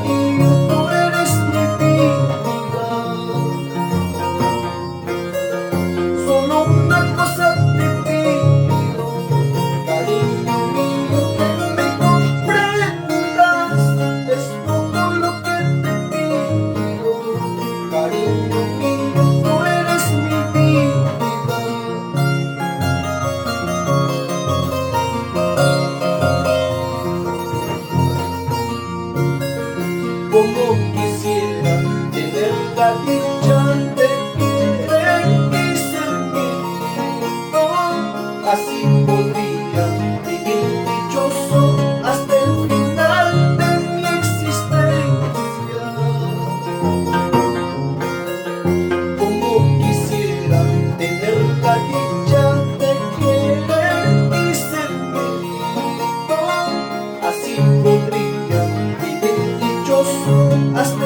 mío, tú eres mi vida. Solo una cosa te pido, cariño mío, que me comprendas. Es todo lo que te pido, cariño mío, tú eres mi vida. Como quisiera tener la dicha de querer y ser querido, así podría vivir dichoso hasta el final de mi existencia. Como quisiera tener la dicha de querer y ser querido, así podría vivir dichoso hasta